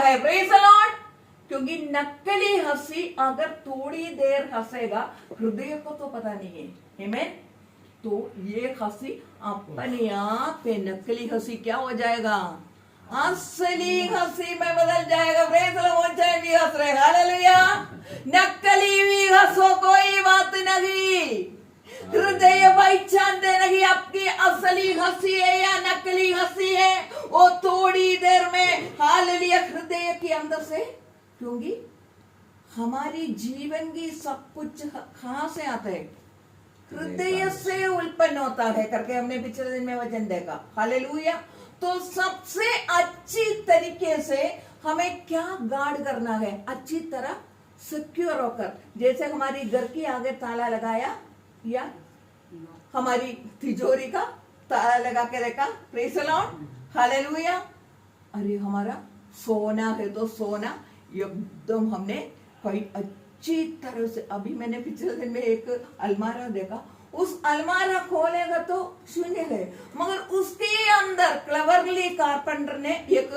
है। Praise the Lord. क्योंकि नकली हंसी अगर थोड़ी देर हंसेगा, हृदय को तो पता नहीं है। आमीन। तो ये हंसी अपने आप पे नकली हंसी क्या हो जाएगा, असली हंसी में बदल जाएगा। Praise the Lord. चाहे भी हंस रहे, हालेलुया। नकली भी हंसो, कोई बात नहीं। हृदय पहचानते नहीं आपकी असली हंसी है या नकली हंसी है। वो थोड़ी देर में हालेलुया हृदय के अंदर से, क्योंकि हमारी जीवन की सब कुछ कहां से आता है, हृदय से उत्पन्न होता है करके हमने पिछले दिन में वचन देखा। हालेलुया। तो सबसे अच्छी तरीके से हमें क्या गार्ड करना है, अच्छी तरह सिक्योर होकर, जैसे हमारी घर की आगे ताला लगाया या हमारी तिजोरी का ताला लगा के रखा। Praise the Lord. हालेलुया। अरे हमारा सोना है तो सोना एकदम हमने कोई अच्छी तरह से, अभी मैंने पिछले दिन में एक अलमारा देखा, उस अलमारा खोलेगा तो शून्य है, मगर उसके अंदर क्लेवरली कारपेंटर ने एक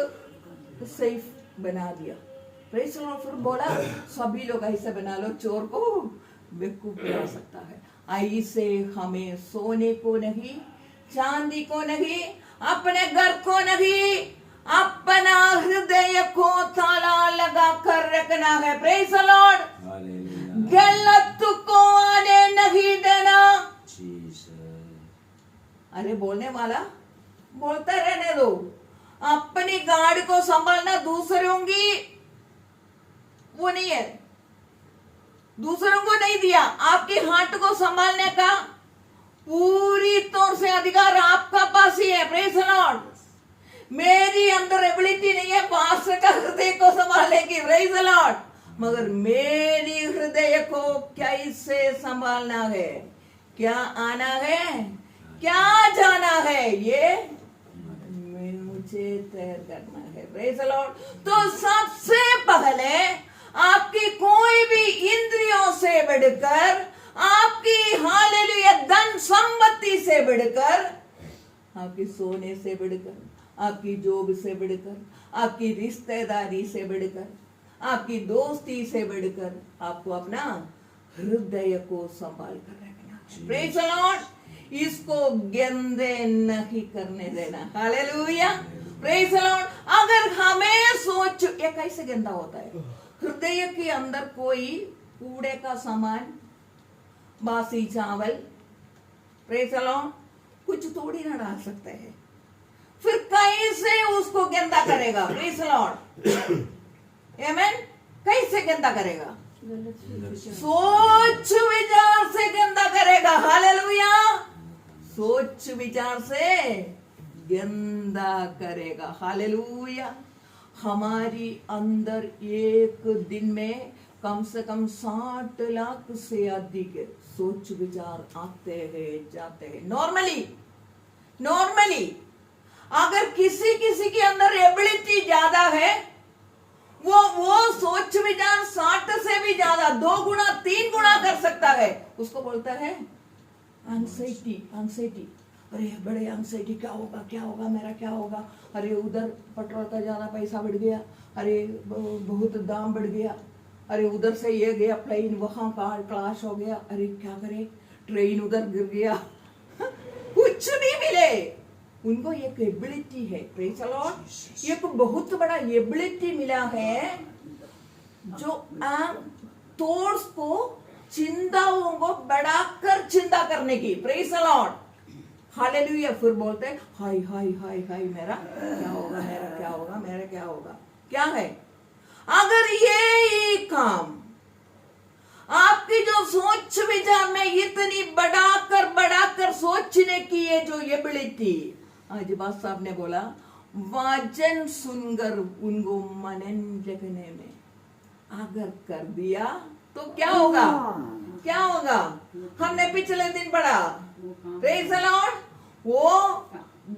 सेफ बना दिया। Praise the Lord. फिर बोला सभी लोग ऐसे बना लो, चोर को बेवकूफ बना सकता है। ऐसे हमें सोने को नहीं, चांदी को नहीं, अपने घर को नहीं, अपना हृदय को ताला लगा कर रखना है। Praise the Lord. गलत को आने नहीं देना। अरे बोलने वाला बोलता रहने दो। अपनी गाड़ी को संभालना दूसरों की वो नहीं है, दूसरों को नहीं दिया। आपके हाथ को संभालने का पूरी तौर से अधिकार आपका पास ही है। Praise the Lord. मेरी अंदर एबिलिटी नहीं है पास्टर का हृदय को संभालने की। Praise the Lord. मगर मेरी हृदय को कैसे संभालना है, क्या आना है, क्या जाना है, ये मुझे तय करना है। Praise the Lord. तो सबसे पहले आपकी कोई भी इंद्रियों से बढ़कर, आपकी हालेलुया धन संपत्ति से बढ़कर, आपकी सोने से बढ़कर, आपकी जॉब से बढ़कर, आपकी रिश्तेदारी से बढ़कर, आपकी दोस्ती से बढ़कर आपको अपना हृदय को संभाल कर रखना। Praise the Lord. इसको गंदे नहीं करने देना। हालेलुया। Praise the Lord. अगर हमें सोच, ये कैसे गंदा होता है, हृदय के अंदर कोई कूड़े का सामान, बासी चावल, प्रेज़ द लॉर्ड, कुछ थोड़ी ना डाल सकते हैं। फिर कैसे उसको गंदा करेगा। Praise the Lord. आमीन। कैसे गंदा करेगा, सोच विचार से गंदा करेगा। हालेलुया। सोच विचार से गंदा करेगा। हालेलुया। हमारी अंदर एक दिन में कम से कम 60 लाख से अधिक सोच विचार आते हैं जाते हैं। नॉर्मली अगर किसी के अंदर एबिलिटी ज्यादा है, वो सोच विचार 60 से भी ज्यादा 2 गुना 3 गुना कर सकता है। उसको बोलता है एंग्जाइटी। अरे बड़े एंग्जाइटी, क्या होगा मेरा, क्या होगा। अरे उधर पेट्रोल का ज्यादा पैसा बढ़ गया, अरे बहुत दाम बढ़ गया, अरे उधर से ये गया प्लेन, वहां का क्लैश हो गया, अरे क्या करे, ट्रेन उधर गिर गया। कुछ भी मिले, उनको एक एबिलिटी है। Praise the Lord. एक बहुत बड़ा एबिलिटी मिला है जो थॉट्स को, चिंताओं को बढ़ाकर चिंता करने की। Praise the Lord. हालेलुया। फिर बोलते हैं हाय मेरा क्या होगा। क्या है, अगर ये काम आपकी जो सोच विचार में इतनी बढ़ाकर सोचने की ये जो एबिलिटी, आज बात साहब ने बोला, वचन सुनकर उनको मनन जगने में अगर कर दिया तो क्या होगा। हमने पिछले दिन पढ़ा। Praise the Lord. वो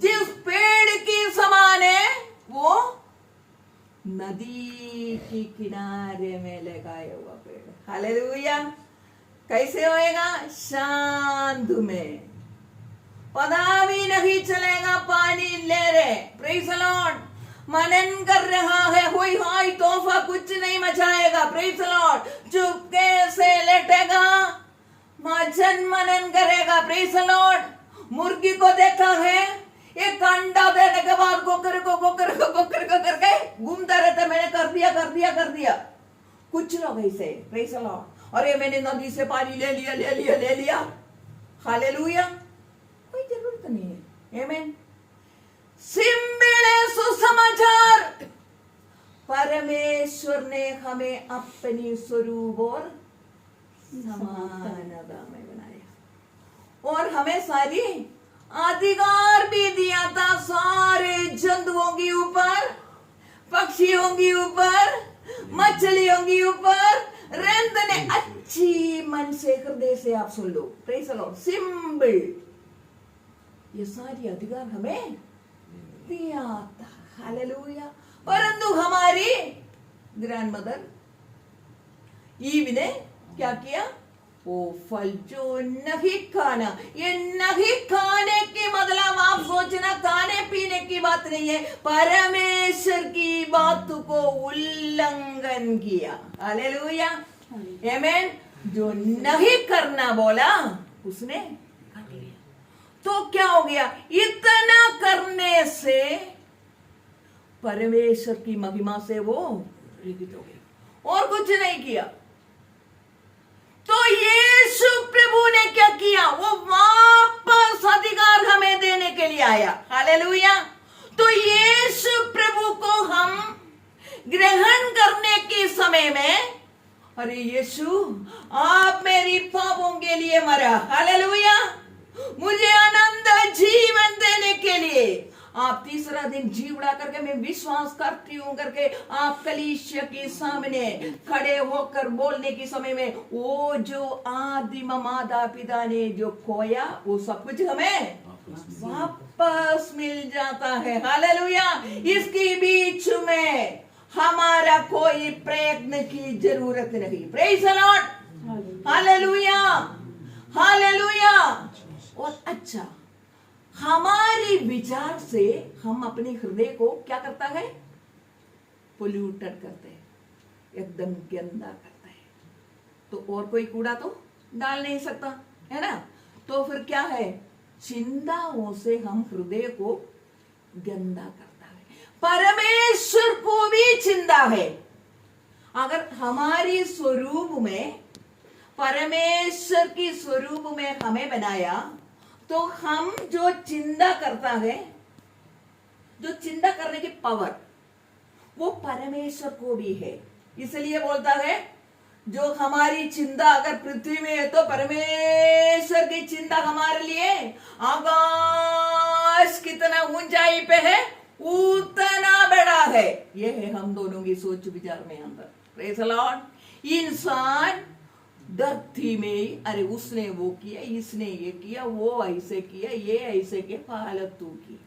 जिस पेड़ की समान है, वो नदी के किनारे में लगाया हुआ पेड़। हालेलुया। कैसे होएगा, शांत में, पता भी नहीं चलेगा पानी ले रहे। Praise the Lord. मनन कर रहा है, कोई हाई तोहफा कुछ नहीं मचाएगा, प्रेज द लॉर्ड, चुपके से लेटेगा, भजन मनन करेगा, प्रेज द लॉर्ड। मुर्गी को देखा है, एक अंडा देने के बाद गोकर को करके घूमता रहता, मैंने कर दिया। कुछ लोग ऐसे, प्रेज द लॉर्ड, अरे मैंने नदी से पानी ले लिया, हालेलुया, कोई जरूरत नहीं है, आमीन। सिंपल सुसमाचार, परमेश्वर ने हमें अपनी स्वरूप और समानता में बनाया और हमें सारी अधिकार भी दिया था सारे जंतुओं के ऊपर, पक्षियों के ऊपर, मछलियों के ऊपर रहने। अच्छी मन से हृदय से आप सुन लो, प्रेज द लॉर्ड, सिंपल, ये सारी अधिकार हमें दिया था, हालेलुया। परंतु हमारी ग्रैंड मदर ईव ने क्या किया, वो फल जो नहीं खाना, ये नहीं खाने की मतलब आप सोचना खाने पीने की बात नहीं है, परमेश्वर की बात को उल्लंघन किया, हालेलुया, आमीन। जो नहीं करना बोला उसने कर लिया, तो क्या हो गया, इतना करने से परमेश्वर की महिमा से वो प्रेरित हो गया और कुछ नहीं किया। तो यीशु प्रभु ने क्या किया, वो वापस अधिकार हमें देने के लिए आया, हालेलुया। तो यीशु प्रभु को हम ग्रहण करने के समय में, अरे यीशु आप मेरी पापों के लिए मरा, हालेलुया, मुझे अनंत जीवन देने के लिए आप तीसरा दिन जी उड़ा करके मैं विश्वास करती हूं करके आप कलीसिया के सामने खड़े होकर बोलने के समय में वो जो आदिम माता पिता ने जो खोया वो सब कुछ हमें वापस मिल जाता है, हालेलुया। इसके बीच में हमारा कोई प्रयत्न की जरूरत नहीं, praise the Lord, hallelujah, hallelujah. और अच्छा, हमारी विचार से हम अपने हृदय को क्या करता है, पोल्यूटेड करते हैं, एकदम गंदा करता है, तो और कोई कूड़ा तो डाल नहीं सकता है ना। तो फिर क्या है, चिंताओं से हम हृदय को गंदा करता है। परमेश्वर को भी चिंता है, अगर हमारी स्वरूप में, परमेश्वर की स्वरूप में हमें बनाया, तो हम जो चिंता करता है, जो चिंता करने की पावर वो परमेश्वर को भी है। इसलिए बोलता है जो हमारी चिंता अगर पृथ्वी में है तो परमेश्वर की चिंता हमारे लिए आकाश कितना ऊंचाई पे है उतना बड़ा है। ये है हम दोनों की सोच विचार में अंदर, प्रेज़ द लॉर्ड। इंसान धरती में अरे उसने वो किया, इसने ये किया, वो ऐसे किया, ये ऐसे किया, फालतू की।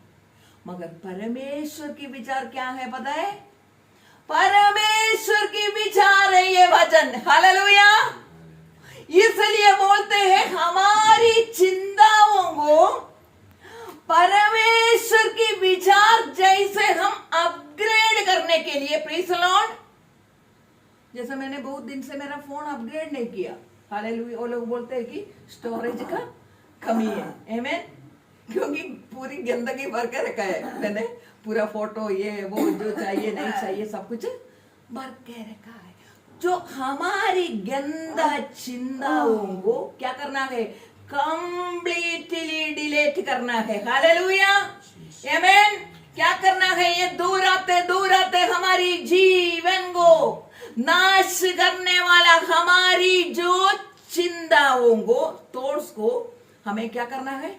मगर परमेश्वर की विचार क्या है पता है? परमेश्वर की विचार है ये वचन, हालेलुया। इसलिए बोलते हैं हमारी चिंताओं को परमेश्वर की विचार जैसे हम अपग्रेड करने के लिए, प्रेज़ द लॉर्ड। जैसे मैंने बहुत दिन से मेरा फोन अपग्रेड नहीं किया, हालेलुया। वो लोग बोलते हैं कि स्टोरेज का कमी है, आमीन, क्योंकि पूरी गंदगी भर के रखा है मैंने, पूरा फोटो ये वो जो चाहिए नहीं चाहिए सब कुछ भर के रखा है। जो हमारी गंदा चिंताओं को क्या करना है? कंप्लीटली डिलीट करना है, हालेलुया, आमीन। क्या करना है? ये दूर आते हमारी जीवन को नाश करने वाला हमारी जो चिंताओं को, थॉट्स को हमें क्या करना है?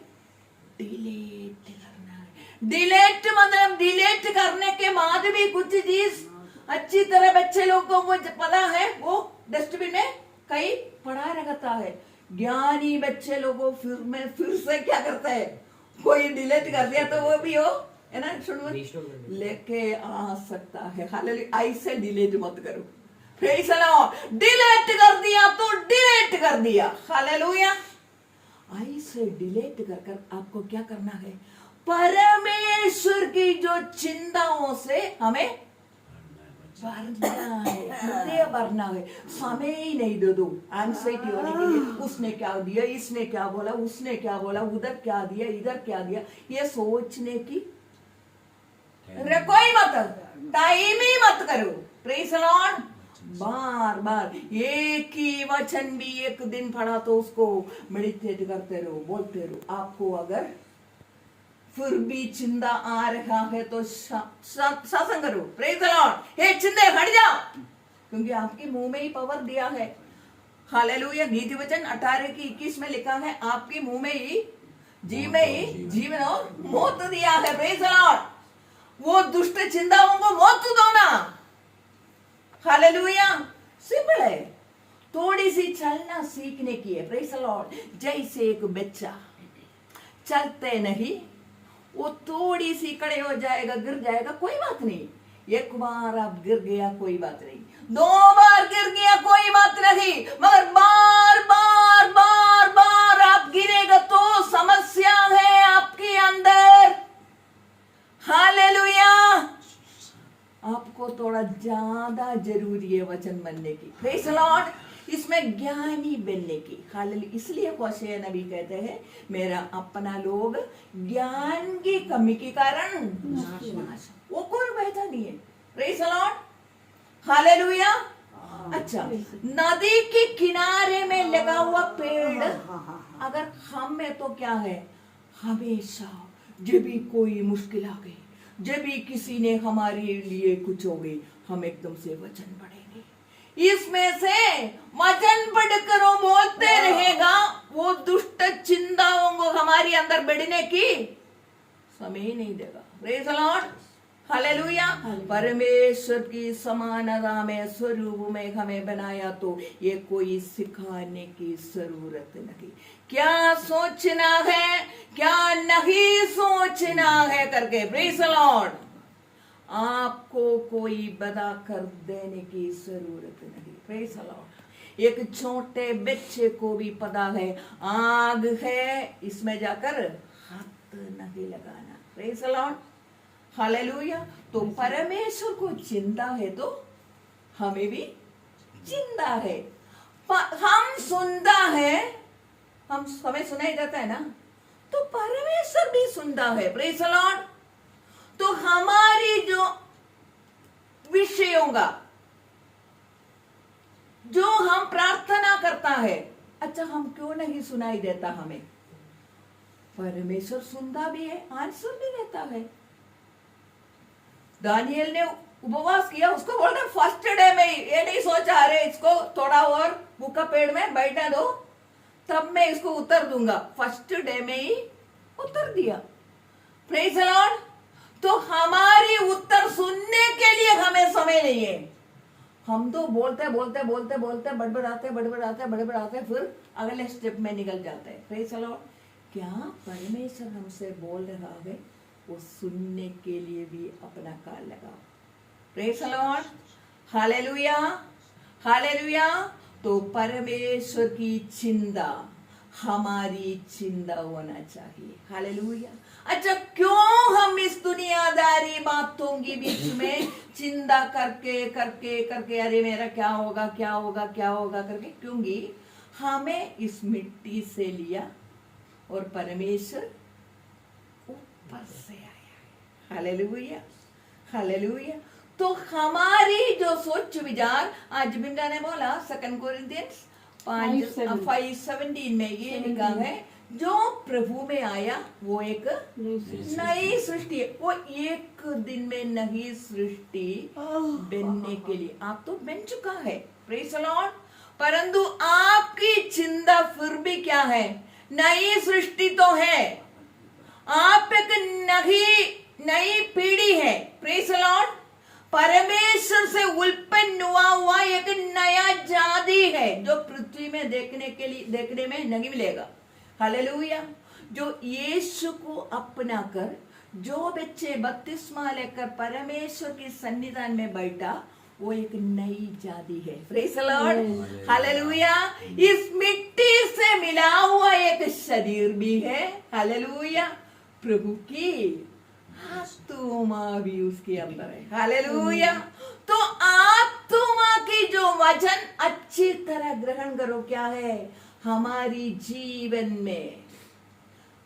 डिलीट करना है। डिलीट मतलब डिलीट करने के बाद भी कुछ चीज अच्छी तरह बच्चे लोगों को पता है वो डस्टबिन में कहीं पड़ा रहता है। ज्ञानी बच्चे लोगों फिर से क्या करता है? कोई डिलीट कर दिया तो वो भी हो है ना, सुनो, लेके आ सकता है, हालेलुया। ऐसे डिलीट मत करो, प्रेज़ द लॉर्ड। डिलीट कर दिया तो डिलीट कर दिया, हालेलुया। ऐसे डिलीट कर आपको क्या करना है? परमेश्वर की जो चिंताओं से हमें भरना है, हृदय भरना है, समय ही नहीं दे दो एंग्जाइटी होने के लिए। उसने क्या दिया, इसने क्या बोला, उसने क्या बोला, उधर क्या दिया, इधर क्या दिया, ये सोचने की कोई मत, टाइम ही मत करो। Praise the Lord. बार बार एक ही वचन भी एक दिन पढ़ा तो उसको मेडिटेट करते रहो, बोलते रहो। आपको अगर फिर भी चिंता आ रहा है तो शासन करो। Praise the Lord. हे चिंते हट जाओ, क्योंकि आपके मुंह में ही पावर दिया है। हालेलुया। नीति वचन 18:21 में लिखा है, आपके मुंह में ही जीवन और मौत दिया है। Praise the Lord. वो दुष्ट चिंताओं को मौत दो ना। हालेलुया। सिंपल है, थोड़ी सी चलना सीखने की है। Praise the Lord. जैसे एक बच्चा चलते नहीं, वो थोड़ी सी खड़े हो जाएगा, गिर जाएगा, कोई बात नहीं। एक बार आप गिर गया कोई बात नहीं, 2 बार गिर गया कोई बात नहीं, मगर बार बार बार बार आप गिरेगा तो समस्या है आपके अंदर। हालेलुया। आपको थोड़ा ज्यादा जरूरी है वचन बनने की। Praise the Lord. इसमें ज्ञानी बनने की। हालेलुया। इसलिए होशे नबी कहते हैं, मेरा अपना लोग ज्ञान की कमी के कारण नाश। वो कोई बैठा नहीं है। Praise the Lord. हालेलुया। अच्छा, नदी के किनारे में लगा हुआ पेड़ अगर हम में तो क्या है, हमेशा जब भी कोई मुश्किल आ गई, जब भी किसी ने हमारे लिए कुछ हो गई, हम एकदम से वचन पढ़ेंगे। इसमें से वचन पढ़कर वो बोलते रहेगा, वो दुष्ट चिंताओं को हमारे अंदर बढ़ने की समय ही नहीं देगा। Praise the Lord. हालेलुया। परमेश्वर की समानता में, स्वरूप में हमें बनाया, तो ये कोई सिखाने की जरूरत नहीं। क्या सोचना है, क्या नहीं सोचना है करके। Praise the Lord. आपको कोई बता कर देने की जरूरत नहीं। Praise the Lord. एक छोटे बच्चे को भी पता है आग है, इसमें जाकर हाथ नहीं लगाना। Praise the Lord. हालेलुया। तो परमेश्वर को चिंता है तो हमें भी चिंता है। हम सुनता है, हमें सुनाई देता है ना, तो परमेश्वर भी सुनता है। Praise the Lord. तो हमारी जो विषयों का जो हम प्रार्थना करता है, अच्छा हम क्यों नहीं सुनाई देता हमें? परमेश्वर सुनता भी है, आंसर भी देता है। दानियल ने उपवास किया, उसको बोलते फर्स्ट डे में ही, ये नहीं सोचा अरे इसको थोड़ा और भूखा पेड़ में बैठने दो तब मैं इसको उत्तर दूंगा। फर्स्ट डे में ही उत्तर दिया। Praise the Lord. तो हमारी उत्तर सुनने के लिए हमें समय नहीं है। हम तो बोलते बोलते बोलते बोलते बड़बड़ाते फिर अगले स्टेप में निकल जाते हैं। Praise the Lord. क्या परमेश्वर हमसे बोल रहा है, वो सुनने के लिए भी अपना कान लगाओ। Praise the Lord. Hallelujah. Hallelujah. तो परमेश्वर की चिंता हमारी चिंता होना चाहिए। हालेलुया। अच्छा, क्यों हम इस दुनियादारी बातों के बीच में चिंता करके करके करके अरे मेरा क्या होगा क्या होगा क्या होगा करके, क्योंकि हमें इस मिट्टी से लिया और परमेश्वर ऊपर से आया। हालेलुया। हालेलुया। तो हमारी जो सोच विचार, आज बिंदा ने बोला 2 कोरिन्थियंस 5:17 में ये लिखा है, जो प्रभु में आया वो एक नई सृष्टि है। वो एक दिन में नई सृष्टि बनने के लिए, आप तो बन चुका है। Praise the Lord. परंतु आपकी चिंता फिर भी क्या है, नई सृष्टि तो है, आप एक नई पीढ़ी है। Praise the Lord. परमेश्वर से उत्पन्न हुआ एक नया जाति है, जो पृथ्वी में देखने में नहीं मिलेगा। हालेलुया। जो यीशु को अपना कर, जो बच्चे बपतिस्मा लेकर परमेश्वर की सन्निधान में बैठा, वो एक नई जाति है। Praise the Lord. हालेलुया। इस मिट्टी से मिला हुआ एक शरीर भी है। हालेलुया। प्रभु की आत्मा भी उसके अंदर है। हालेलुया। तो आत्मा की जो वचन अच्छी तरह ग्रहण करो, क्या है हमारी जीवन में,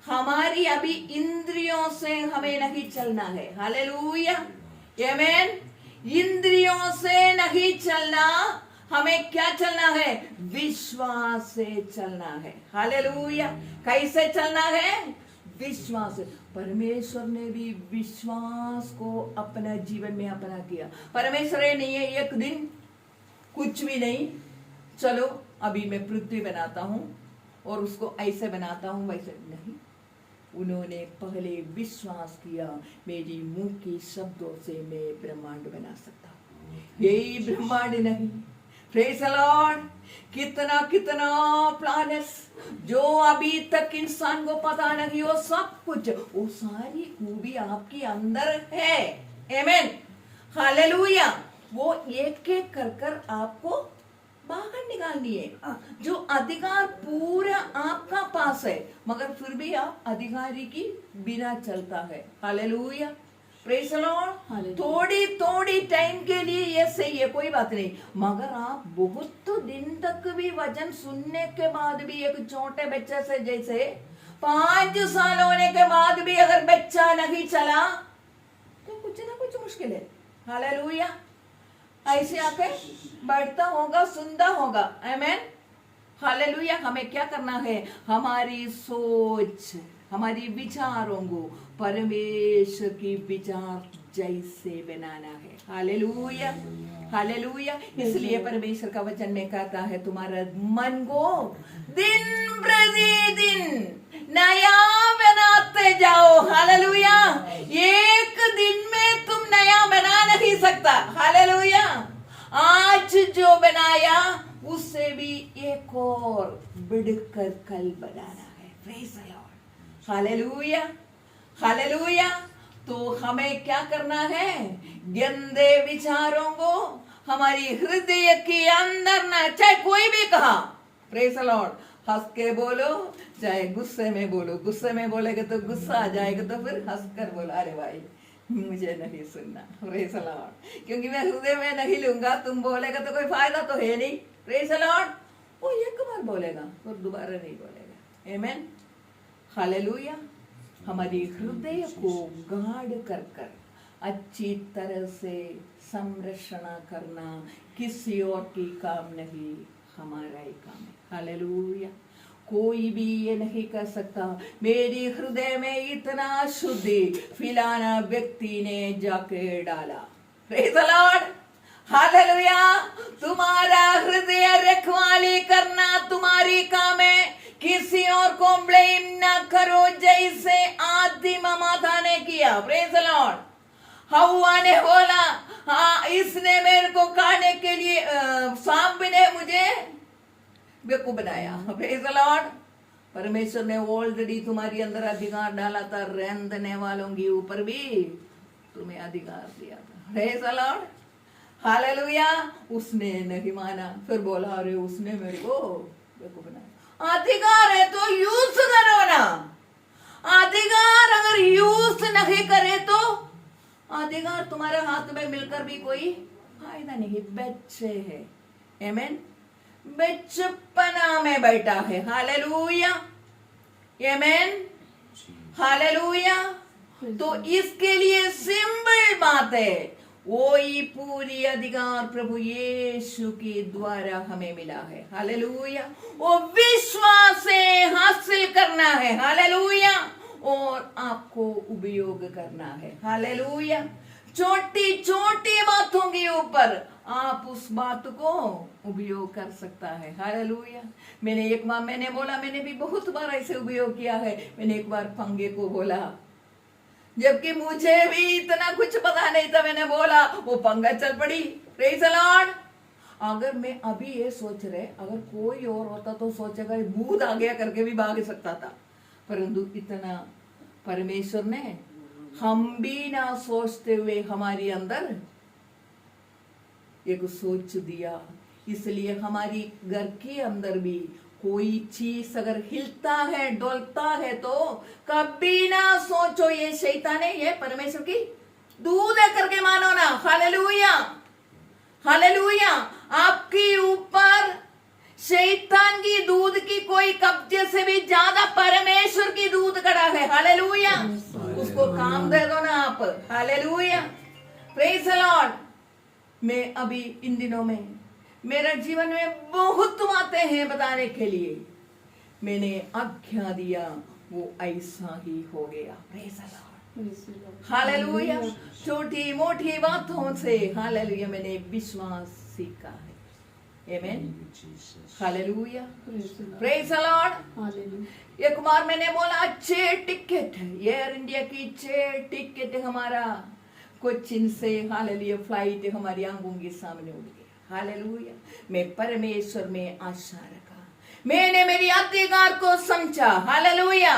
हमारी अभी इंद्रियों से हमें नहीं चलना है। हालेलुया, आमीन। इंद्रियों से नहीं चलना, हमें क्या चलना है, विश्वास से चलना है। हालेलुया। कैसे चलना है, विश्वास से। परमेश्वर ने भी विश्वास को अपना जीवन में अपना किया। परमेश्वर ये नहीं है एक दिन कुछ भी नहीं, चलो अभी मैं पृथ्वी बनाता हूं और उसको ऐसे बनाता हूं वैसे नहीं। उन्होंने पहले विश्वास किया, मेरी मुंह के शब्दों से मैं ब्रह्मांड बना सकता हूं। यही ब्रह्मांड नहीं, प्रेज़ द लॉर्ड। कितना कितना प्लानेट्स जो अभी तक इंसान को पता नहीं, वो सब कुछ, वो सारी खूबी आपके अंदर है। आमीन, हालेलुया। वो एक एक कर कर आपको बाहर निकालनी है। जो अधिकार पूरा आपका पास है, मगर फिर भी आप अधिकारी की बिना चलता है। Hallelujah, praise the Lord. थोड़ी थोड़ी टाइम के लिए ये सही है, कोई बात नहीं, मगर आप बहुत दिन तक भी वचन सुनने के बाद भी, एक छोटे बच्चे से जैसे 5 साल होने के बाद भी अगर बच्चा नहीं चला तो कुछ ना कुछ मुश्किल है। हालेलुया। ऐसे आके बैठता होगा, सुनता होगा। आमीन, हालेलुया। हमें क्या करना है, हमारी सोच, हमारी विचारों को परमेश्वर की विचार जैसे बनाना है। Hallelujah, hallelujah. इसलिए परमेश्वर का वचन में कहता है, तुम्हारा मन को दिन प्रतिदिन नया बनाते जाओ। हालेलुया। एक दिन में तुम नया बना नहीं सकता। हालेलुया। आज जो बनाया उससे भी एक और बढ़कर कल बनाना है। Praise the Lord. Hallelujah, hallelujah. तो हमें क्या करना है, गंदे विचारों को हमारी हृदय के अंदर ना, चाहे कोई भी कहा, प्रेज़ द लॉर्ड, हंस के बोलो चाहे गुस्से में बोलो। गुस्से में बोलेगे तो गुस्सा आ जाएगा, तो फिर हंस कर बोलो, अरे भाई मुझे नहीं सुनना, प्रेज़ द लॉर्ड, क्योंकि मैं हृदय में नहीं लूंगा। तुम बोलेगा तो कोई फायदा तो है नहीं। Praise the Lord. वो एक बार बोलेगा और दोबारा नहीं बोलेगा। आमीन, हालेलुया। हमारी हृदय को गाढ़ कर कर अच्छी तरह से संरक्षण करना किसी और की काम नहीं, हमारा ही काम है। हालेलुया। कोई भी ये नहीं कर सकता, मेरी हृदय में इतना शुद्धि फिलाना व्यक्ति ने जाके डाला। Praise the Lord, hallelujah. तुम्हारा हृदय रखवाली करना तुम्हारी काम है, किसी और को ब्लेम ना करो, जैसे आदि माता ने किया। Praise the Lord. हव्वा ने बोला, हाँ इसने मेरे को खाने के लिए, सांप ने मुझे बेवकूफ बनाया। Praise the Lord. परमेश्वर ने ऑलरेडी तुम्हारी अंदर अधिकार डाला था, रहने वालों के ऊपर भी तुम्हें अधिकार दिया था। Praise the Lord, hallelujah. उसने नहीं माना, फिर बोला अरे उसने मेरे को बेवकूफ बनाया। अधिकार है तो यूज करो ना। अधिकार अगर यूज नहीं करे तो अधिकार तुम्हारे हाथ में मिलकर भी कोई फायदा नहीं। बच्चे है, आमीन, बचपना में बैठा है। हालेलुया, आमीन, हालेलुया। तो इसके लिए सिंपल बात है, वही पूरी अधिकार प्रभु यीशु के द्वारा हमें मिला है। हालेलुया। वो विश्वास से हासिल करना है। हालेलुया। और आपको उपयोग करना है। हालेलुया। छोटी छोटी बातों के ऊपर आप उस बात को उपयोग कर सकता है। हालेलुया। मैंने बोला, मैंने भी बहुत बार ऐसे उपयोग किया है। मैंने एक बार पंगे को बोला, जबकि मुझे भी इतना कुछ पता नहीं था, मैंने बोला, वो पंगा चल पड़ी। Praise the Lord. अगर मैं अभी ये सोच रहे, अगर कोई और होता तो सोचेगा भूत आ गया करके भी भाग सकता था, परंतु इतना परमेश्वर ने हम भी ना सोचते हुए हमारे अंदर एक सोच दिया, इसलिए हमारी घर के अंदर भी कोई चीज अगर हिलता है डोलता है तो कभी ना सोचो ये शैतान है, ये परमेश्वर की दूध है करके मानो ना। Hallelujah, hallelujah. आपके ऊपर शैतान की दूध की कोई कब्जे से भी ज्यादा परमेश्वर की दूध खड़ा है। हालेलुया, उसको काम दे दो ना आप। Hallelujah, praise the Lord. मैं अभी इन दिनों में मेरे जीवन में बहुत बातें हैं बताने के लिए, मैंने आज्ञा दिया वो ऐसा ही हो गया। Praise the Lord, hallelujah. छोटी मोटी बातों से हालेलुया मैंने विश्वास सीखा है। आमीन, हालेलुया, प्रेज द लॉर्ड। एक बार मैंने बोला 6 टिकट एयर इंडिया की 6 टिकट हमारा कोचिन से हालेलुया फ्लाइट हमारी आंखों के सामने उड़ गया। हालेलुया, मैं परमेश्वर में आशा रखा, मैंने मेरी अधिकार को समझा। हालेलुया,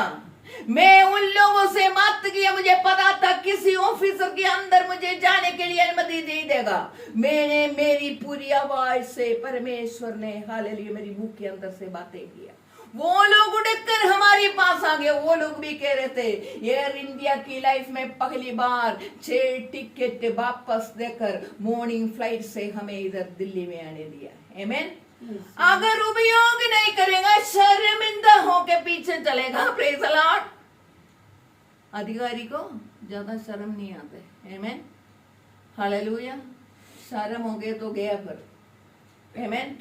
मैं उन लोगों से बात किया, मुझे पता था किसी ऑफिसर के अंदर मुझे जाने के लिए अनुमति नहीं देगा। मैंने मेरी पूरी आवाज से परमेश्वर ने हालेलुया मेरी मुंह के अंदर से बातें किया। वो लोग उड़कर हमारे पास आ गए। वो लोग भी कह रहे थे एयर इंडिया की लाइफ में पहली बार 6 टिकट वापस देकर मॉर्निंग फ्लाइट से हमें इधर दिल्ली में आने दिया। आमीन। अगर उपयोग नहीं करेगा शर्मिंदा होके पीछे चलेगा। Praise the Lord. अधिकारी को ज्यादा शर्म नहीं आते। आमीन, हालेलुया। शर्म हो गए तो गया फिर। आमीन,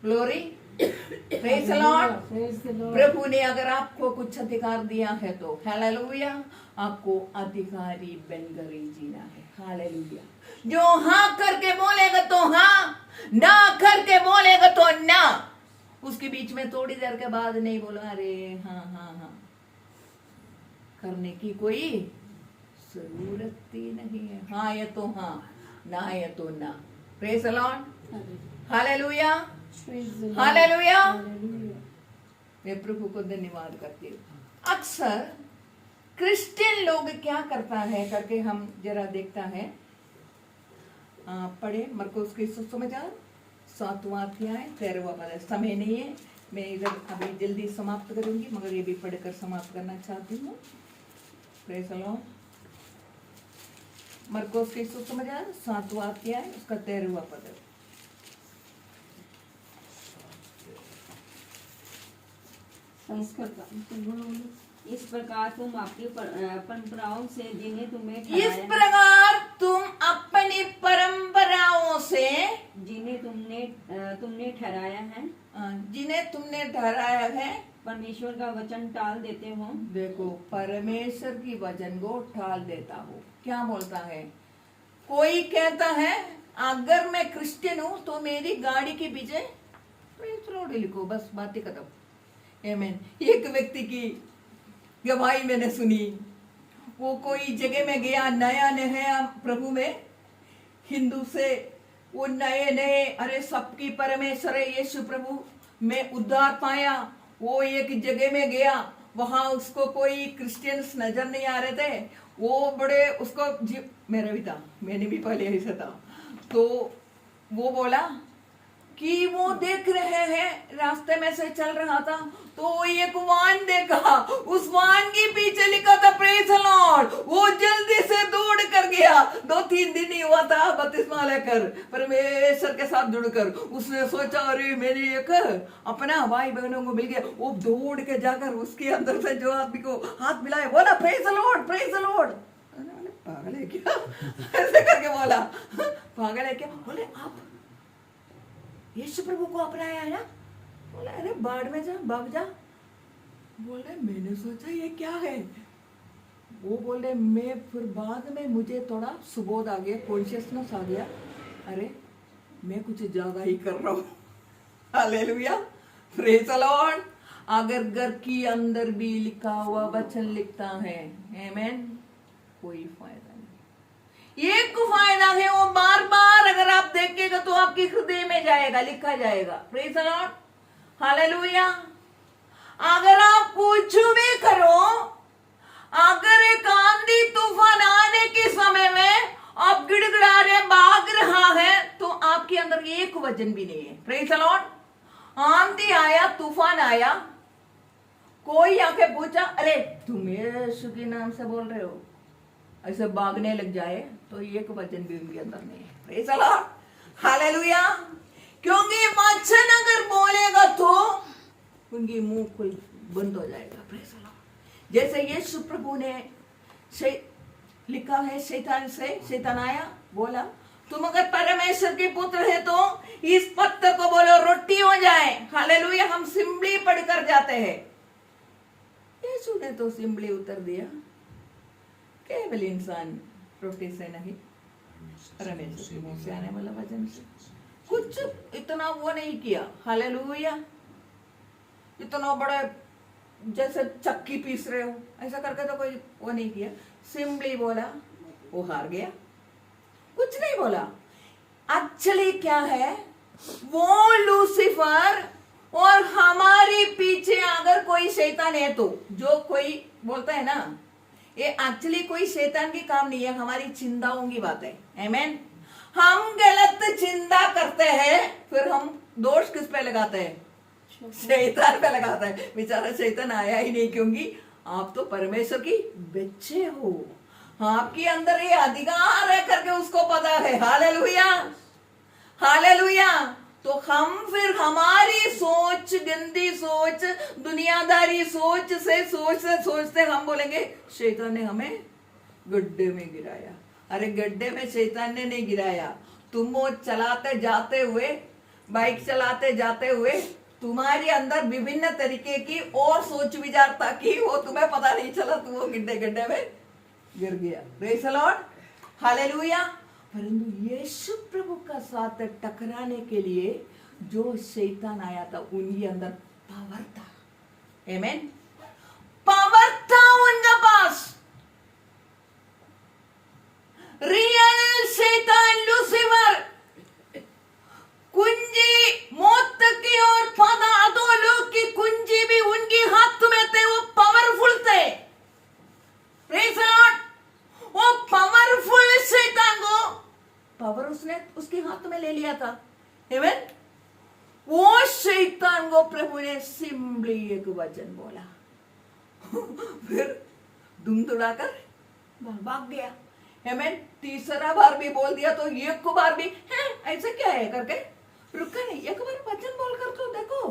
ग्लोरी, प्रेज द लॉर्ड। प्रभु ने अगर आपको कुछ अधिकार दिया है तो हालेलुया आपको अधिकारी बनकर ही जीना है। हालेलुया, जो हाँ करके बोलेगा तो हाँ, ना करके बोलेगा तो ना। उसके बीच में थोड़ी देर के बाद नहीं बोला अरे हाँ हाँ हाँ करने की कोई जरूरत ही नहीं है। हाँ ये तो हाँ, ना ये तो ना। Praise the Lord, hallelujah, hallelujah. मैं प्रभु को धन्यवाद करती हूँ। अक्सर क्रिश्चियन लोग क्या करता है करके हम जरा देखता है। पढ़े मरकुस के सुसमाचार 7वां अध्याय 13वां पद। समय नहीं है, मैं इधर अभी जल्दी समाप्त करूंगी, मगर ये भी पढ़कर समाप्त करना चाहती हूँ। Praise the Lord. मरकुस के सुसमाचार 7वां अध्याय उसका 13वां पद। इस प्रकार तुम अपनी परंपराओं से जिन्हें तुमने इस प्रकार तुम अपनी परंपराओं से जिन्हें तुमने ठहराया है, जिन्हें तुमने ठहराया है परमेश्वर का वचन टाल देते हो। देखो, परमेश्वर की वचन को टाल देता हो। क्या बोलता है? कोई कहता है अगर मैं क्रिश्चियन हूं तो मेरी गाड़ी के पीछे लिखो, बस बातें खत्म। आमीन। एक व्यक्ति की गवाही मैंने सुनी। वो कोई जगह में गया, नया नया प्रभु में हिंदू से वो नए अरे सबकी परमेश्वर है यीशु प्रभु में उद्धार पाया। वो एक जगह में गया, वहां उसको कोई क्रिश्चियंस नजर नहीं आ रहे थे। वो बड़े उसको मेरा भी था, मैंने भी पहले ऐसा था। तो वो बोला कि वो देख रहे हैं, रास्ते में से चल रहा था तो एक वान देखा, उस वान के पीछे लिखा था प्रेज द लॉर्ड। वो जल्दी से दौड़ कर गया। 2-3 दिन ही हुआ था बपतिस्मा लेकर परमेश्वर के साथ जुड़कर। उसने सोचा अरे मेरे एक अपना भाई बहनों को मिल गया। वो दौड़ के जाकर उसके अंदर से जो आदमी को हाथ मिलाए बोला praise the Lord, praise the Lord. पागल है क्या? ऐसे करके बोला पागल है क्या? बोले आप यीशु प्रभु को अपनाया है ना? बोला अरे बाढ़ में जा, भाग जा। बोले मैंने सोचा ये क्या है। वो बोले मैं फिर बाद में मुझे थोड़ा सुबोध आ गया, कॉन्शियसनेस आ गया, अरे मैं कुछ ज्यादा ही कर रहा हूँ। Hallelujah, praise the Lord. अगर घर के अंदर भी लिखा हुआ वचन लिखता है, आमीन, कोई फायदा नहीं। एक फायदा है, वो बार बार अगर आप देखेगा तो आपके हृदय में जाएगा, लिखा जाएगा। Praise the Lord, hallelujah. अगर आप कुछ भी करो, अगर एक आंधी तूफान आने के समय में आप गिड़गिड़ा रहे, भाग रहा है, तो आपके अंदर एक वचन भी नहीं है। Praise the Lord. आंधी आया, तूफान आया, कोई आके पूछा अरे तुम यीशु के नाम से बोल रहे हो, ऐसे भागने लग जाए तो एक वचन भी उनके अंदर नहीं है। Praise the Lord, hallelujah. क्योंकि वचन अगर बोलेगा तो उनकी मुंह खुल बंद हो जाएगा। Praise the Lord. जैसे यीशु प्रभु ने लिखा है, शैतान आया, बोला तुम अगर परमेश्वर के पुत्र है तो इस पत्थर को बोलो रोटी हो जाए। हालेलुया। हम सिंबली पढ़कर जाते हैं, यीशु ने तो सिंबली उतर दिया, केवल इंसान रोटी से नहीं परमेश्वर के मुंह से आने वाला वचन से। कुछ इतना वो नहीं किया। हालेलुया। इतना बड़े जैसे चक्की पीस रहे हो ऐसा करके तो कोई वो नहीं किया। सिंबली बोला, वो हार गया, कुछ नहीं बोला। एक्चुअली क्या है, वो लूसीफर और हमारे पीछे अगर कोई शैतान है तो, जो कोई बोलता है ना, ये एक्चुअली कोई शैतान की काम नहीं है, हमारी चिंताओं की बात है। आमीन। हम गलत चिंता करते हैं, फिर हम दोष किस पे लगाते हैं? शैतान पे लगाता है। बेचारा शैतान आया ही नहीं, क्योंकि आप तो परमेश्वर की बच्चे हो, आपके अंदर ये अधिकार है करके उसको पता है। Hallelujah, hallelujah. तो हम फिर हमारी सोच, गंदी सोच, दुनियादारी सोच से सोचते हम बोलेंगे शैतान ने हमें गड्ढे में गिराया। अरे गड्ढे में शैतान ने नहीं गिराया, तुम वो चलाते जाते हुए, बाइक चलाते जाते हुए तुम्हारे अंदर विभिन्न तरीके की और सोच विचार था कि वो तुम्हें पता नहीं चला, तुम वो गड्ढे में गिर गया। Praise the Lord, hallelujah. परंतु यीशु प्रभु का साथ टकराने के लिए जो शैतान आया था, उनके अंदर पावर था। आमीन। पावर था उनके पास। रियल शैतान लूसीफर कुंजी, मौत की और अधोलोक की कुंजी भी उनके हाथ में थे, वो पावरफुल थे। Praise the Lord. वो पावरफुल शैतान को पावर उसने उसके हाथ में ले लिया था। आमीन। वो शैतान को प्रभु ने सिंबली एक वचन बोला, फिर दुम दुड़ाकर भाग गया। आमीन। तीसरा बार भी बोल दिया तो एक बार भी है ऐसे क्या है करके रुका नहीं, एक बार वचन बोलकर तो देखो,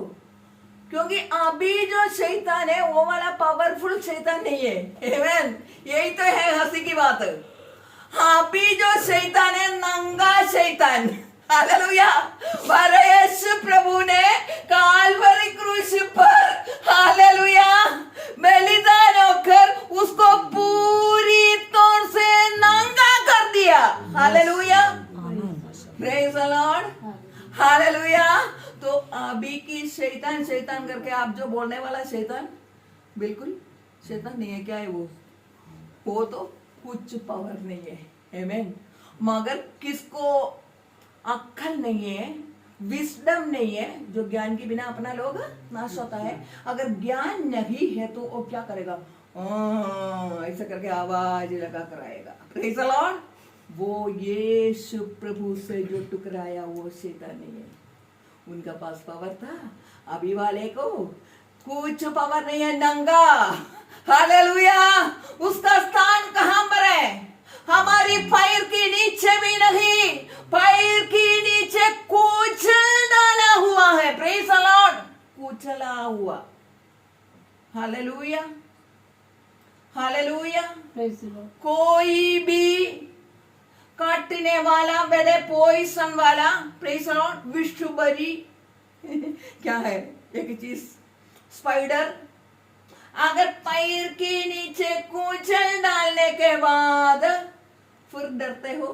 क्योंकि अभी जो शैतान है वो वाला पावरफुल शैतान नहीं है। आमीन। यही तो है हंसी की बात। अभी जो शैतान है नंगा शैतान। हालेलुया। यीशु प्रभु ने काल्वरी क्रूस पर, हालेलुया, बलिदान होकर उसको पूरी तौर से नंगा कर दिया। Hallelujah. Praise the Lord, hallelujah. तो अभी की शैतान करके आप जो बोलने वाला शैतान, बिल्कुल शैतान नहीं है। क्या है वो तो कुछ पावर नहीं है। आमीन। मगर किसको अक्ल नहीं है, विस्डम नहीं है, जो ज्ञान के बिना अपना लोग नाश होता है। अगर ज्ञान नहीं है तो वो क्या करेगा? ऐसा करके आवाज लगा कर आएगा। Praise the Lord. वो यीशु प्रभु से जो टकराया वो शैतान नहीं है, उनका पास पावर था। अभी वाले को कुछ पावर नहीं है, नंगा। हालेलुया। उसका स्थान कहां पर है? हमारी पैर के नीचे भी नहीं, पैर के नीचे कुचल डाला हुआ है। Praise the Lord. कुचला हुआ। Hallelujah, hallelujah. कोई भी काटने वाला, बेले पॉइजन वाला, प्रेज़ द लॉर्ड, विषबरी क्या है एक चीज, स्पाइडर, अगर पैर के नीचे कुचल डालने के बाद फिर डरते हो,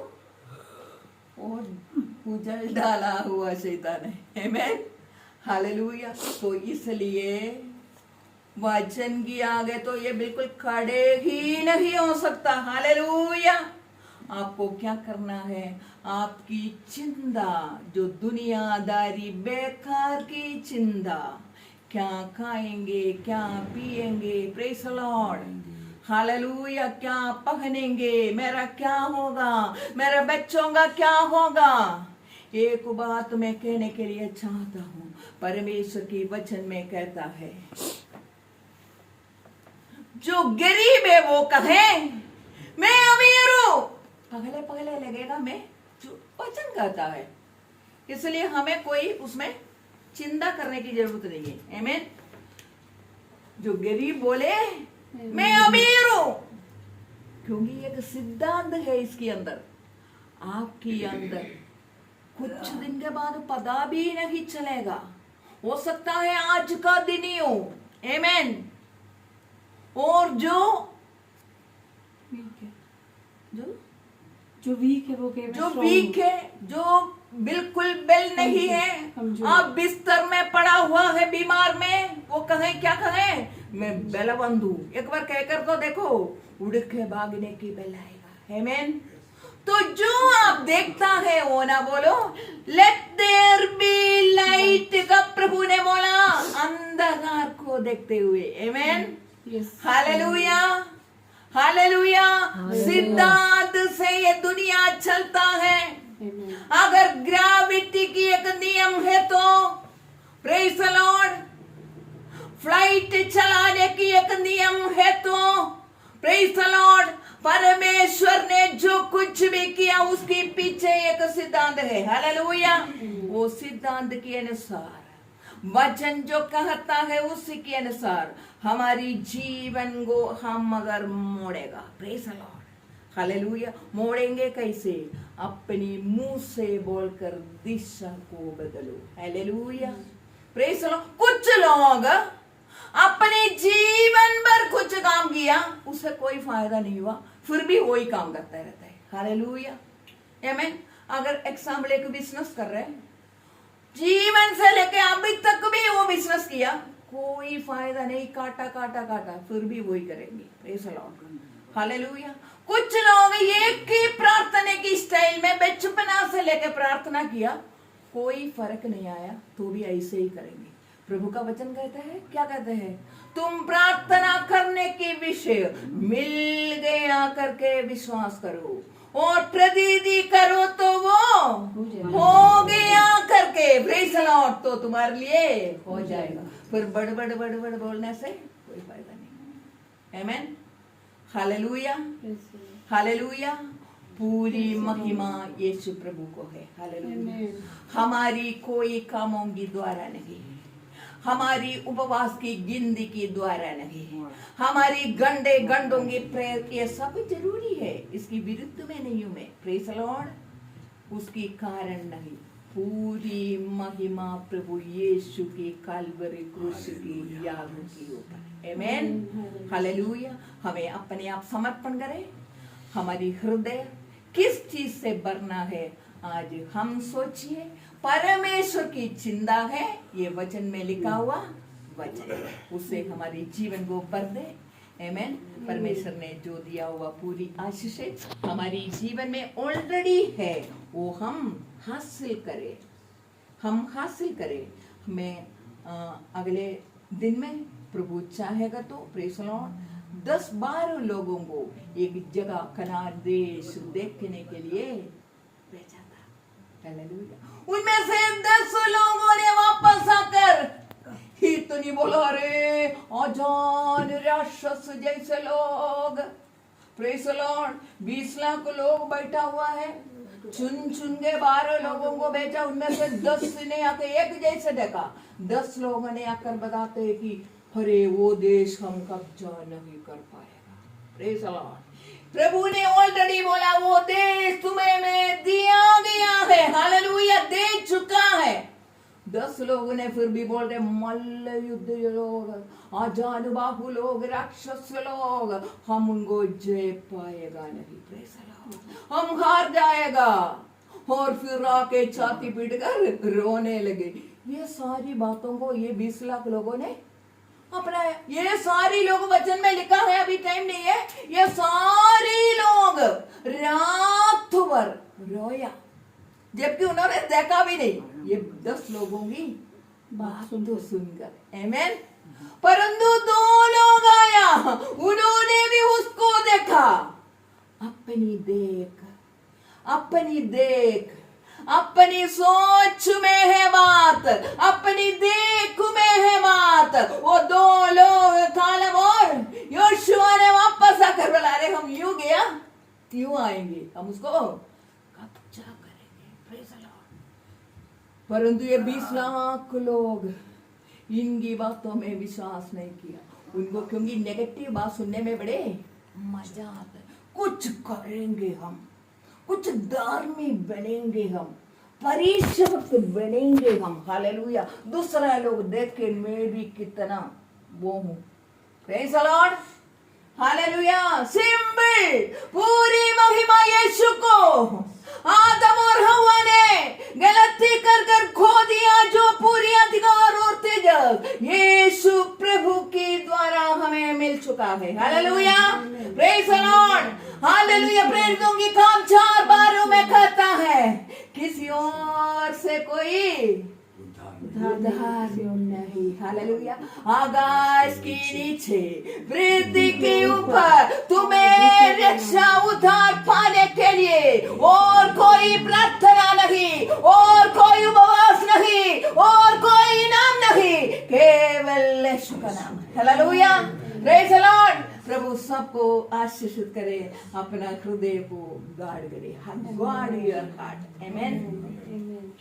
और कुचल डाला हुआ शैतान है। आमीन। हालेलुया। तो इसलिए वचन की आगे तो ये बिल्कुल खड़े ही नहीं हो सकता। हालेलुया। आपको क्या करना है? आपकी चिंता, जो दुनियादारी बेकार की चिंता, क्या खाएंगे, क्या पिएंगे, प्रेज़ द लॉर्ड, हालेलुया, क्या पहनेंगे, मेरा क्या होगा, मेरे बच्चों का क्या होगा, एक बात मैं कहने के लिए चाहता हूँ, परमेश्वर की वचन में कहता है, जो गरीब है वो कहे मैं अमीर हूं। पगले पगले लगेगा, मैं जो वचन कहता है, इसलिए हमें कोई उसमें चिंता करने की जरूरत नहीं है। आमीन। जो गरीब बोले मैं अमीर हूं, क्योंकि एक सिद्धांत है इसके अंदर, आपके अंदर कुछ दिन के बाद पता भी नहीं चलेगा, हो सकता है आज का दिन ही हो। आमीन। और जो वीक है वो केवल जो strong वीक है, जो बिल्कुल बेल नहीं है, कमजोर। आप बिस्तर में पड़ा हुआ है बीमार में, वो कहे क्या कहे, मैं बलवंत हूं। एक बार कहकर तो देखो, उड़ के भागने की बेल आएगा। आमीन। तो जो आप देखता है वो ना बोलो लेट देयर बी लाइट का प्रभु ने बोला, अंधकार को देखते हुए। आमीन। Hallelujah, hallelujah. सिद्धांत से ये दुनिया चलता है। अगर ग्रेविटी की एक नियम है तो प्रेज द लॉर्ड, फ्लाइट चलाने की एक नियम है तो प्रेज द लॉर्ड, परमेश्वर ने जो कुछ भी किया उसके पीछे एक सिद्धांत है। हालेलुया। वो सिद्धांत के अनुसार, वचन जो कहता है उसी के अनुसार हमारी जीवन को हम अगर मोड़ेगा, प्रेज द लॉर्ड, हालेलुया। मोड़ेंगे कैसे? अपनी मुंह से बोलकर दिशा को बदलो। Hallelujah, praise the Lord. कुछ लोग अपने जीवन भर कुछ काम किया, उससे कोई फायदा नहीं हुआ, फिर भी वही काम करता रहता है। हालेलुया, आमीन। अगर एग्जाम्पल एक बिजनेस कर रहे हैं, जीवन से लेके अभी तक भी वो बिजनेस किया, कोई फायदा नहीं, काटा काटा काटा, फिर भी वही करेंगे। Praise the Lord, hallelujah. कुछ लोग एक ही प्रार्थना की स्टाइल में बचपना से लेके प्रार्थना किया, कोई फर्क नहीं आया, तो भी ऐसे ही करेंगे। प्रभु का वचन कहता है, क्या कहते हैं? तुम प्रार्थना करने के विषय मिल गया करके विश्वास करो और प्रतिदिन करो तो वो हो गया करके, प्रेज द लॉर्ड, तो तुम्हारे लिए हो जाएगा। फिर बड़ बड़ बड़ बड़ बोलने से कोई फायदा नहीं। आमीन, हालेलुया, हालेलुया। पूरी महिमा यीशु प्रभु को है। हालेलुया। हमारी कोई कामों के द्वारा नहीं, हमारी उपवास की गिनती के द्वारा नहीं, हमारी गंडे गंडों की प्रेयर, ये सब जरूरी है, इसकी विरुद्ध में नहीं हूं मैं, प्रेज द लॉर्ड, उसकी कारण नहीं। पूरी महिमा प्रभु यीशु की काल्वरी क्रूस की याद के ऊपर। आमीन, हालेलुया। हमें अपने आप समर्पण करें, हमारी हृदय किस चीज से भरना है आज हम सोचिए। परमेश्वर की चिंता है, ये वचन में लिखा हुआ वचन, उससे हमारे जीवन को भर दे। आमीन। परमेश्वर ने जो दिया हुआ पूरी आशीष हमारी जीवन में ऑलरेडी है, वो हम हासिल करें, हम हासिल करें। हमें अगले दिन में प्रभु चाहेगा तो प्रेज द लॉर्ड 10-12 लोगों को एक जगह कनान देश देखने के लिए भेजा था। हालेलुया। उनमें से 10 लोगों ने वापस आकर इतनी बोला, रे अजान राक्षस जैसे लोग, प्रेज द लॉर्ड, 20 लाख लोग बैठा हुआ है, चुन चुन के 12 लोगों को भेजा, उनमें से 10 ने आकर एक जैसे देखा, 10 लोगों ने आकर बताते हैं कि अरे वो देश हम कब्जा नहीं कर पाएगा। Praise the Lord. प्रभु ने ऑलरेडी बोला वो देश तुम्हें में दिया गया है। हालेलुया, दे चुका है। 10 लोगों ने फिर भी बोल रहे, मल्ल युद्ध लोग, अजानुबाहु लोग, राक्षस लोग, हम उनको जय पाएगा नहीं। प्रेज द लॉर्ड, हम हार जाएगा। और फिर आके छाती पीट कर रोने लगे। ये सारी बातों को ये 20 लाख लोगों ने अपनाया। ये सारी लोग वचन में लिखा है, अभी टाइम नहीं है, ये सारी लोग रात भर रोया, जबकि उन्होंने देखा भी नहीं। ये 10 लोगों की बात तो सुनकर। आमीन। परंतु 2 लोग आया, उन्होंने भी उसको देखा। अपनी देख, अपनी देख, अपनी सोच में है बात, अपनी देख में है बात। वो दो लोग कालम और योशुआ ने वापस आकर बोला, अरे हम यूं गया क्यों आएंगे, हम उसको कब्जा करेंगे। Praise the Lord। परंतु ये 20 लाख लोग इनकी बातों में विश्वास नहीं किया उनको, क्योंकि नेगेटिव बात सुनने में बड़े मजा आता है। कुछ करेंगे हम, कुछ धार्मिक बनेंगे हम, परिशक्त बनेंगे हम। हालेलुया। दूसरा लोग देख के मैं भी कितना वो हूं। Praise the Lord. Hallelujah. Simple, पूरी महिमा यीशु को। आदम और हव्वा ने गलती कर कर खो दिया जो पूरी अधिकार और तेज यीशु प्रभु के द्वारा हमें मिल चुका है। Hallelujah. Praise the Lord. Hallelujah. प्रेरितों की काम 4 बारों में कहता है, किसी और से कोई उधार नहीं। हालेलुया। आकाश के नीचे पृथ्वी के ऊपर तुम्हें रक्षा उद्धार पाने के लिए और कोई प्रार्थना नहीं, और कोई उपवास नहीं, और कोई इनाम नहीं, केवल यीशु का नाम। हालेलुया। Praise the Lord. प्रभु सबको आशीषित करे, अपना हृदय को गार्ड करे। Guard your heart. आमेन।